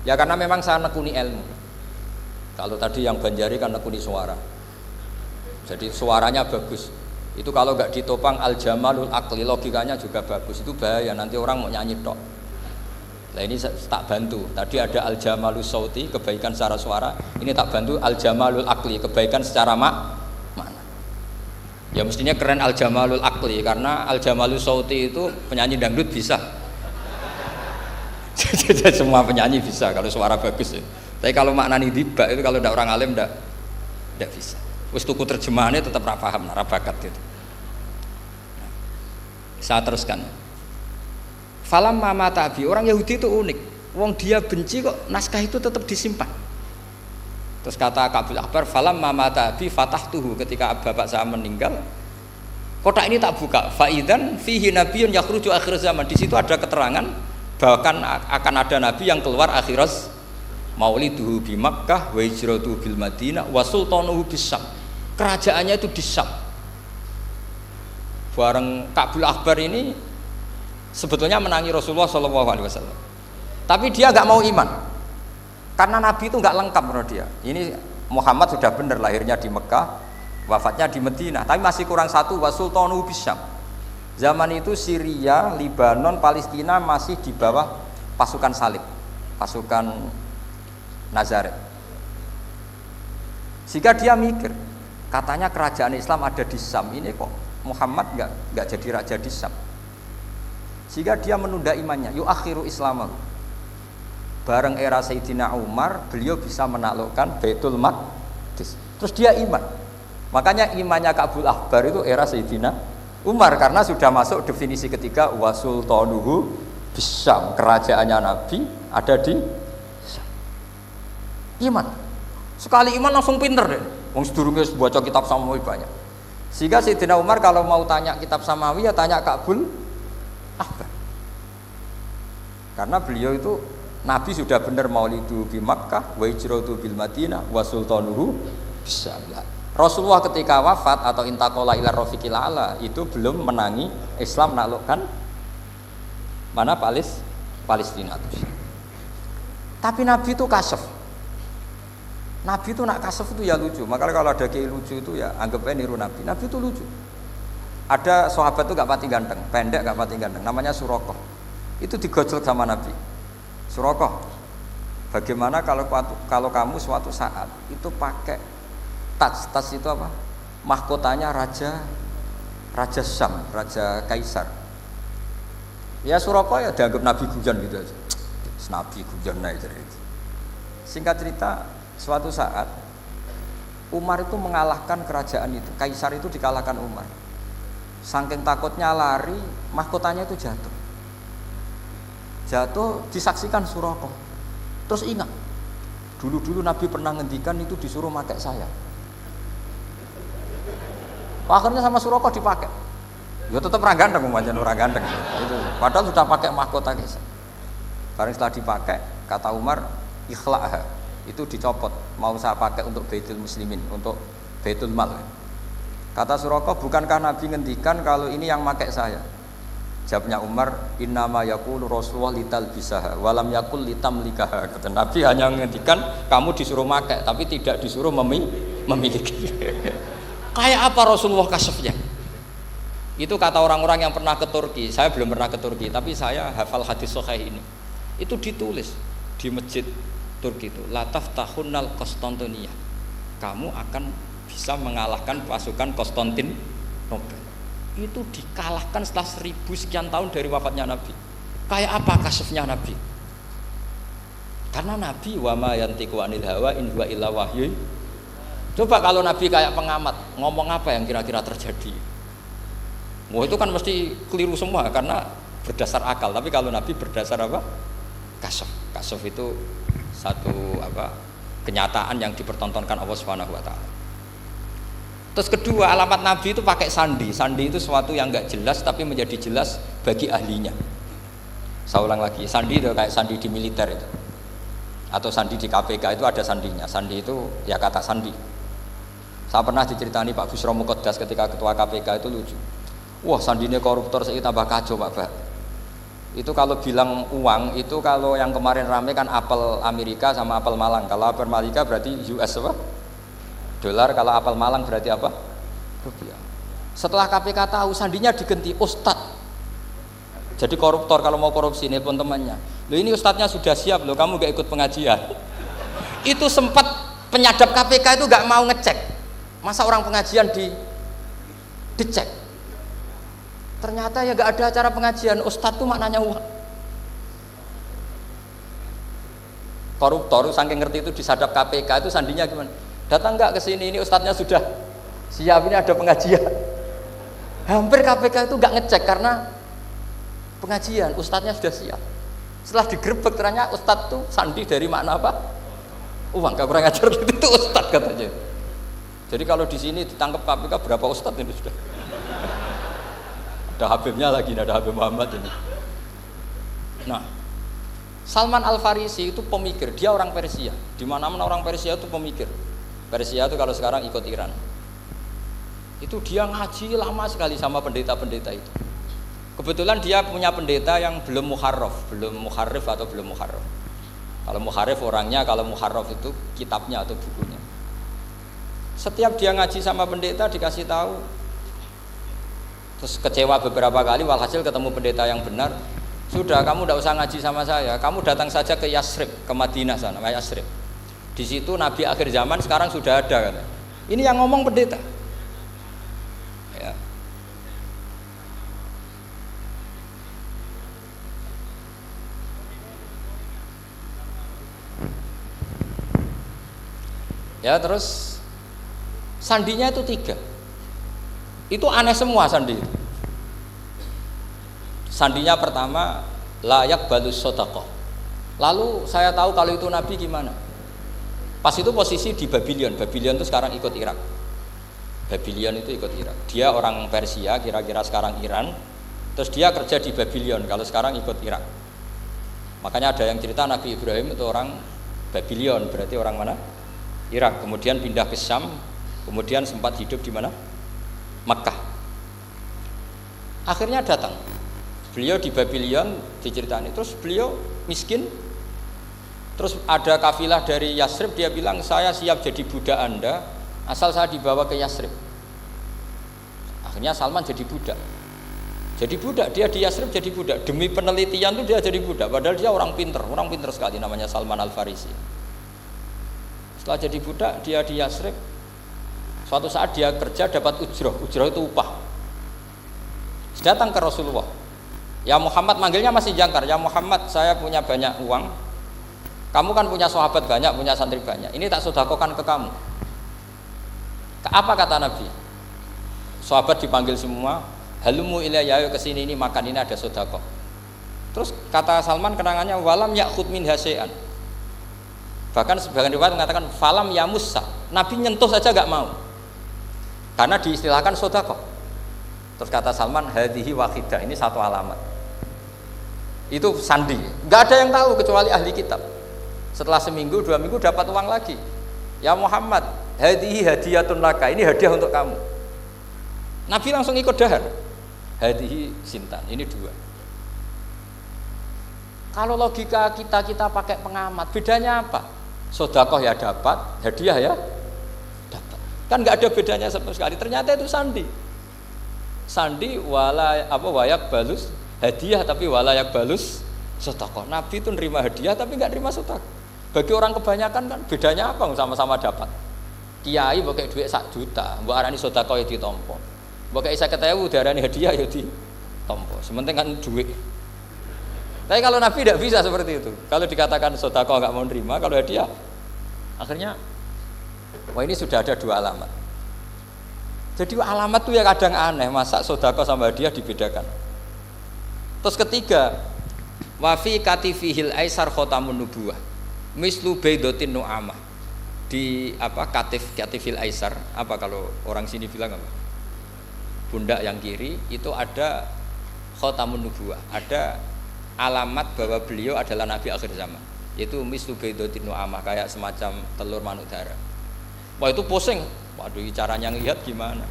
Ya karena memang saya nekuni ilmu. Kalau tadi yang Banjari kan nekuni suara. Jadi suaranya bagus. Itu kalau nggak ditopang al-jamalul akli, logikanya juga bagus. Itu bahaya, nanti orang mau nyanyi tok. Nah ini tak bantu. Tadi ada al-jamalul sauti, kebaikan secara suara. Ini tak bantu al-jamalul akli, kebaikan secara makna. Ya mestinya keren al-jamalul akli, karena al-jamalul sauti itu penyanyi dangdut bisa. Semua penyanyi bisa kalau suara bagus ya. Tapi kalau maknani Diba itu kalau tidak orang alim tidak bisa. Wis tuku terjemahannya tetap ra paham, ra bakat gitu. Nah, saya teruskan. Falam mama tabi, orang Yahudi itu unik. Wong dia benci kok naskah itu tetap disimpan. Terus kata Ka'bil akhbar, falam mama tabi fatahtuhu, ketika bapak saya meninggal, kotak ini tak buka. Faidan fihi nabiyyun yakhruju akhir zaman. Di situ ada keterangan bahkan akan ada nabi yang keluar akhirat, mauliduhu bi Makkah wa hijratuhu bil Madinah wa sultanuhu bis Syam. Kerajaannya itu di Syam. Bareng Ka'bil akhbar ini sebetulnya menangi Rasulullah SAW. Tapi dia nggak mau iman. Karena Nabi itu nggak lengkap menurut dia. Ini Muhammad sudah benar lahirnya di Mekah, wafatnya di Madinah, tapi masih kurang satu, wa sultanu bisyam. Zaman itu Syria, Libanon, Palestina masih di bawah pasukan salib, pasukan Nazaret. Sehingga dia mikir, katanya kerajaan Islam ada di Syam, ini kok Muhammad nggak jadi raja di Syam. Sehingga dia menunda imannya, yuakhiru islamahu. Bareng era Sayyidina Umar, beliau bisa menaklukkan Baitul Maqdis. Terus dia iman. Makanya imannya Ka'bul Ahbar itu era Sayyidina Umar, karena sudah masuk definisi ketiga wasultanuhu bisyam, kerajaannya Nabi ada di iman. Sekali iman langsung pinter deh. Wong sedurunge baca kitab Samawi banyak. Sehingga Sayyidina Umar kalau mau tanya kitab Samawi ya tanya Ka'bul Ahbar. Karena beliau itu Nabi sudah benar maulidu di Makkah, wa hijratu bil Madinah, wa sultanuhu bisyam. Rasulullah ketika wafat atau intaqala ila rafiqil ala itu belum menangi Islam menaklukkan mana Palestina. Tapi Nabi itu kasef. Nabi itu nak kasef itu ya lucu. Makanya kalau ada kiai lucu itu ya anggapnya niru Nabi. Nabi itu lucu. Ada sahabat itu gak pati ganteng, pendek gak pati ganteng, namanya Surakoh. Itu digojlok sama Nabi. Surakoh, bagaimana kalau kamu suatu saat itu pakai tas itu apa? Mahkotanya raja Syam, raja Kaisar. Ya Surakoh ya dianggap Nabi guyon gitu aja. Nabi guyon aja. Singkat cerita, suatu saat Umar itu mengalahkan kerajaan itu, Kaisar itu dikalahkan Umar. Saking takutnya lari, mahkotanya itu jatuh disaksikan Surakoh. Terus ingat, dulu Nabi pernah ngendikan itu disuruh pakai saya. Akhirnya sama Surakoh dipakai. Ya tetap orang ganteng, orang ganteng. Itu. Padahal sudah pakai mahkota Kaisar. Barang setelah dipakai, kata Umar, ikhla'ha. Itu dicopot, mau saya pakai untuk Baitul Muslimin, untuk Baitul Mal. Kata Surakoh, bukankah Nabi ngendikan kalau ini yang pakai saya? Jawabnya Umar, innama yaqulu Rasulullah lital bisaha walam yaqul litamlikaha. Kata Nabi hanya ngendikan kamu disuruh pakai tapi tidak disuruh memiliki. Kayak apa Rasulullah kasefnya? Itu kata orang-orang yang pernah ke Turki. Saya belum pernah ke Turki, tapi saya hafal hadis sahih ini. Itu ditulis di masjid Turki itu, la taftahunnal Konstantinia. Kamu akan bisa mengalahkan pasukan Konstantinopel. Itu dikalahkan setelah 1000 sekian tahun dari wafatnya Nabi. Kayak apa kasefnya Nabi? Karena Nabi wa ma yantiqu anil hawa in huwa illa wahyu. Coba kalau Nabi kayak pengamat, ngomong apa yang kira-kira terjadi? Wah itu kan mesti keliru semua karena berdasar akal. Tapi kalau Nabi berdasar apa? Kasef. Kasef itu satu kenyataan yang dipertontonkan Allah Subhanahu wa taala. Terus kedua, alamat Nabi itu pakai sandi. Sandi itu sesuatu yang enggak jelas tapi menjadi jelas bagi ahlinya. Saya ulang lagi, sandi itu kayak sandi di militer itu. Atau sandi di KPK itu ada sandinya. Sandi itu ya kata sandi. Saya pernah diceritani Pak Busro Muqaddas ketika ketua KPK itu lucu. Wah, sandinya koruptor saya tambah kacau Pak. Itu kalau bilang uang itu kalau yang kemarin rame kan apel Amerika sama apel Malang. Kalau apel Amerika berarti US apa? Dolar, kalau apel Malang berarti apa? Rupiah. Setelah KPK tahu sandinya diganti Ustadz. Jadi koruptor kalau mau korupsi ini pun temannya. Loh ini Ustadznya sudah siap loh, kamu gak ikut pengajian. Itu sempat penyadap KPK itu gak mau ngecek. Masa orang pengajian dicek? Ternyata ya gak ada acara pengajian, Ustadz itu maknanya uang. Koruptor saking ngerti itu disadap KPK itu sandinya gimana? Datang nggak ke sini, ini Ustadznya sudah siap, ini ada pengajian. Hampir KPK itu nggak ngecek karena pengajian, Ustadznya sudah siap. Setelah digerebek ternyata Ustadz tuh sandi dari makna apa? Uang, gak kurang ajar itu Ustadz katanya. Jadi kalau di sini ditangkap KPK berapa Ustadz ini sudah? Ada Habibnya lagi, ada Habib Muhammad ini. Nah, Salman Al Farisi itu pemikir, dia orang Persia. Di mana-mana orang Persia itu pemikir. Persia itu kalau sekarang ikut Iran. Itu dia ngaji lama sekali sama pendeta-pendeta itu. Kebetulan dia punya pendeta yang belum muharraf atau belum muharraf. Kalau muharraf orangnya, kalau muharraf itu kitabnya atau bukunya. Setiap dia ngaji sama pendeta dikasih tahu. Terus kecewa beberapa kali, walhasil ketemu pendeta yang benar. Sudah, kamu tidak usah ngaji sama saya. Kamu datang saja ke Yasrib, ke Madinah sana, ke Yasrib. Di situ Nabi akhir zaman sekarang sudah ada kata. Ini yang ngomong pendeta. Ya. Ya terus sandinya itu 3. Itu aneh semua sandi itu. Sandinya pertama layak balus sodaqah. Lalu saya tahu kalau itu Nabi gimana. Pas itu posisi di Babylon. Babylon itu sekarang ikut Irak. Babylon itu ikut Irak. Dia orang Persia, kira-kira sekarang Iran. Terus dia kerja di Babylon, kalau sekarang ikut Irak. Makanya ada yang cerita Nabi Ibrahim itu orang Babylon, berarti orang mana? Irak. Kemudian pindah ke Syam, kemudian sempat hidup di mana? Makkah. Akhirnya datang. Beliau di Babylon diceritain. Terus beliau miskin. Terus ada kafilah dari Yasrib, dia bilang saya siap jadi budak Anda asal saya dibawa ke Yasrib. Akhirnya Salman jadi budak. Jadi budak, dia di Yasrib jadi budak. Demi penelitian itu dia jadi budak. Padahal dia orang pinter sekali, namanya Salman Al-Farisi. Setelah jadi budak, dia di Yasrib. Suatu saat dia kerja dapat ujroh itu upah. Datang ke Rasulullah. Ya Muhammad, manggilnya masih jangkar. Ya Muhammad, saya punya banyak uang. Kamu kan punya sahabat banyak, punya santri banyak. Ini tak sedekahkan ke kamu. Apa kata Nabi? Sahabat dipanggil semua. Halumu ilayya, ayo kesini, ini makan, ini ada sedekah. Terus kata Salman kenangannya walam ya'khud min hasya'an. Bahkan sebagian riwayat mengatakan falam yamussa. Nabi nyentuh saja enggak mau. Karena diistilahkan sedekah. Terus kata Salman hadhihi wahidah, ini satu alamat. Itu sandi. Enggak ada yang tahu kecuali ahli kitab. Setelah seminggu, 2 minggu dapat uang lagi. Ya Muhammad, hadhihi hadiyatun laka, ini hadiah untuk kamu. Nabi langsung ikut dahar. Hadihi sintan, ini 2. Kalau logika kita pakai pengamat, bedanya apa? Sedekah ya dapat, hadiah ya dapat. Kan nggak ada bedanya sama sekali. Ternyata itu sandi. Sandi wayak balus hadiah tapi walayak balus sedekah. Nabi itu nerima hadiah tapi nggak nerima sedekah. Bagi orang kebanyakan kan bedanya apa? Sama-sama dapat. Kiai pakai duit 1 juta, mbok arani sedekah ya ditampa. Mbok isa ketemu darani hadiah ya ditampa. Sementing kan duit. Tapi kalau Nabi tidak bisa seperti itu. Kalau dikatakan sedekah enggak mau nerima, kalau hadiah akhirnya wah ini sudah ada 2 alamat. Jadi alamat itu ya kadang aneh, masa sedekah sama hadiah dibedakan. Terus ketiga, wa fi katifihil aisar khatamun nubuwah. Mislu baidatin nu'amah. Di katifil aisar, apa kalau orang sini bilang apa? Pundak yang kiri itu ada khatamun nubuwah, ada alamat bahwa beliau adalah nabi akhir zaman, yaitu mislu baidatin nu'amah, kayak semacam telur manuk dara. Wah itu pusing, waduh caranya ngelihat gimana.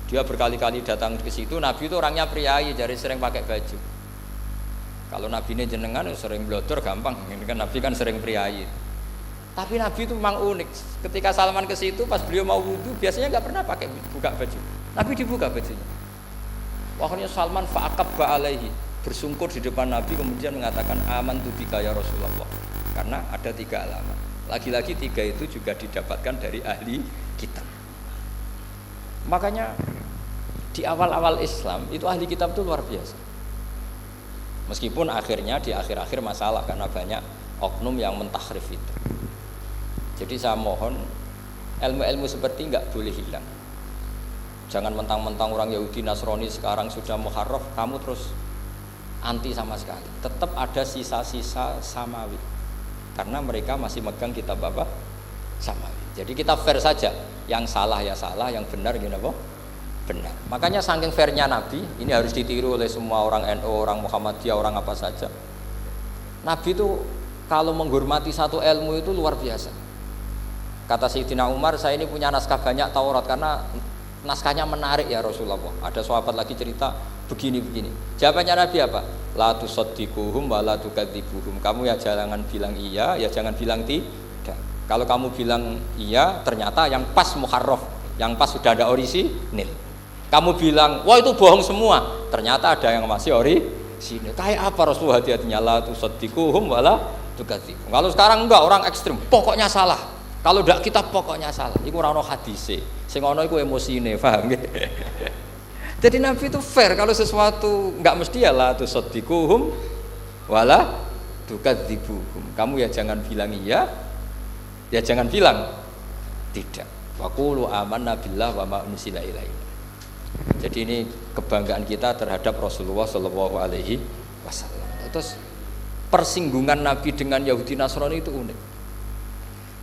Dia berkali-kali datang ke situ. Nabi itu orangnya priayi, jadi sering pakai baju. Kalau nabi ini jenengan sering blodor gampang, ini kan nabi kan sering priayi. Tapi Nabi itu memang unik. Ketika Salman ke situ, pas beliau mau wudu, biasanya nggak pernah pakai buka baju. Nabi dibuka bajunya. Akhirnya Salman fa'aqabba alaihi, bersungkur di depan Nabi, kemudian mengatakan amantu bika ya Rasulullah. Karena ada 3 alamat. Lagi-lagi 3 itu juga didapatkan dari ahli kitab. Makanya di awal-awal Islam itu ahli kitab itu luar biasa. Meskipun akhirnya di akhir-akhir masalah karena banyak oknum yang mentahrif itu. Jadi saya mohon ilmu-ilmu seperti enggak boleh hilang. Jangan mentang-mentang orang Yahudi Nasrani sekarang sudah muharraf, kamu terus anti sama sekali. Tetap ada sisa-sisa samawi. Karena mereka masih megang kitab apa? Samawi. Jadi kita fair saja. Yang salah ya salah, yang benar gini apa? Benar. Makanya saking fairnya Nabi, ini harus ditiru oleh semua orang NU, orang Muhammadiyah, orang apa saja. Nabi itu kalau menghormati satu ilmu itu luar biasa. Kata Sayyidina Umar, saya ini punya naskah banyak Taurat karena naskahnya menarik ya Rasulullah. Ada sahabat lagi cerita begini-begini. Jawabannya Nabi apa? La tusaddiquhum wa la tukadzibuhum. Kamu ya jangan bilang iya, ya jangan bilang tidak. Kalau kamu bilang iya, ternyata yang pas muharraf, yang pas sudah ada orisinil. Kamu bilang, wah itu bohong semua, ternyata ada yang masih orisinil. Kayak apa Rasulullah hati-hatinya? La tusaddiquhum wa la tukadzibuhum. Kalau sekarang enggak, orang ekstrim, pokoknya salah. Kalau ndak kitab pokoknya salah. Iku ora ono hadise. Sing ono iku emosine, paham nggih? Jadi Nabi itu fair, kalau sesuatu enggak mesti ya la tusaddiquhum wala tukadzibuhum. Kamu ya jangan bilang iya, ya jangan bilang Tidak. Wa qulu amanna billah wa ma unzila ilaina. Jadi ini kebanggaan kita terhadap Rasulullah Shallallahu Alaihi Wasallam. Terus persinggungan Nabi dengan Yahudi Nasrani itu unik.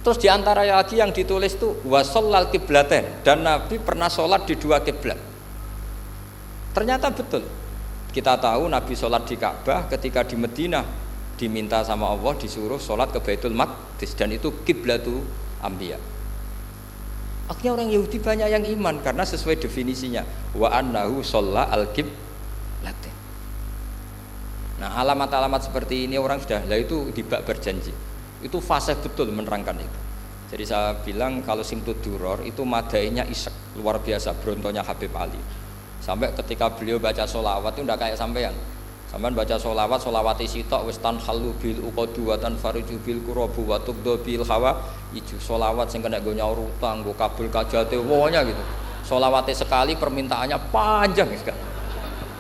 Terus diantara lagi yang ditulis itu wasallal kiblaten, dan Nabi pernah sholat di dua kiblat. Ternyata betul. Kita tahu Nabi sholat di Ka'bah, ketika di Madinah diminta sama Allah disuruh sholat ke Baitul Maqdis, dan itu kiblatu Anbiya. Akhirnya orang Yahudi banyak yang iman karena sesuai definisinya wa annahu sholla al-qiblatin. Nah, alamat-alamat seperti ini orang sudah, lah itu dibak berjanji. Itu fasih betul menerangkan itu. Jadi saya bilang kalau Simtud Duror itu madainya isek luar biasa, brontonya Habib Ali. Sampai ketika beliau baca sholawat itu tidak kayak sampean. Sampean baca sholawat, sholawati sitok wis tanhalu bil uqadu wa tanfariju bil qurabu wa tubdo bil hawa ijo sholawat sing kena go nyaur utang, go kabul kajate pokoknya gitu. Sholawatnya sekali permintaannya panjang sekali.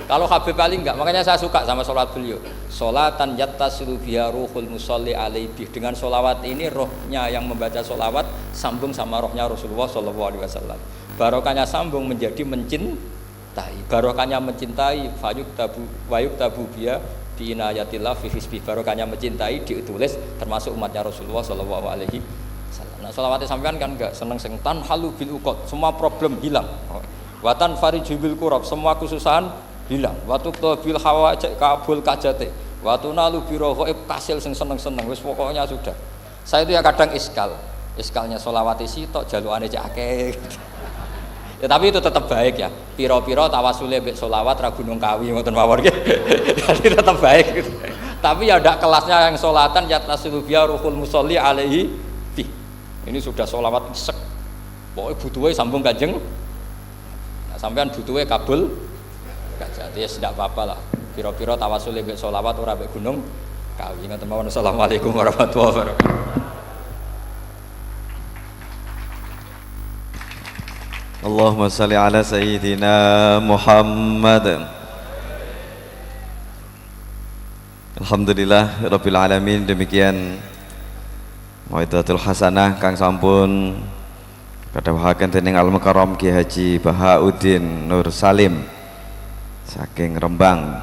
Kalau Habib Ali enggak, makanya saya suka sama sholat beliau. Sholatan yattasilu biha ruhul musolli alaihi. Dengan sholawat ini rohnya yang membaca sholawat sambung sama rohnya Rasulullah Shallallahu Alaihi Wasallam. Barokahnya sambung menjadi mencintai. Barokahnya mencintai wayuk tabu biha bi inayatillah fi hisbi. Barokahnya mencintai ditulis termasuk umatnya Rasulullah Shallallahu Alaihi Wasallam. Nah, sholawatnya sampean kan enggak seneng tan halu bil uqad, semua problem hilang. Watan fariju bil kurab, semua kesusahan hilang. Watu bil hawa cek kabul kajate. Watu nalu biro ghaib kasil sing seneng-seneng. Wis pokoknya sudah. Saya itu ya kadang iskalnya sholawati sitok jalukane cek akeh. Ya tapi itu tetap baik ya. Piro-piro tawasule mbek sholawat ra Gunung Kawi ngoten mawon nggih. Jadi tetap baik gitu. Tapi ya ndak kelasnya yang sholatan yatasilu biya ruhul musolli alaihi fi. Ini sudah sholawat isek. Pokoke butuhe sambung Kanjeng. Nah, sampean butuhe kabul. Jadi ya tidak apa-apa lah. Piro-piro tawasul mbek sholawat ora mbek Gunung Kawi. Ngoten mawon. Assalamualaikum warahmatullahi wabarakatuh. Allahumma shalli ala sayyidina Muhammad. Alhamdulillah rabbil alamin. Demikian Mau'izatul Hasanah kang sampun kadhawuhaken dening Al Mukarram Ki Haji Bahauddin Nur Salim saking Rembang.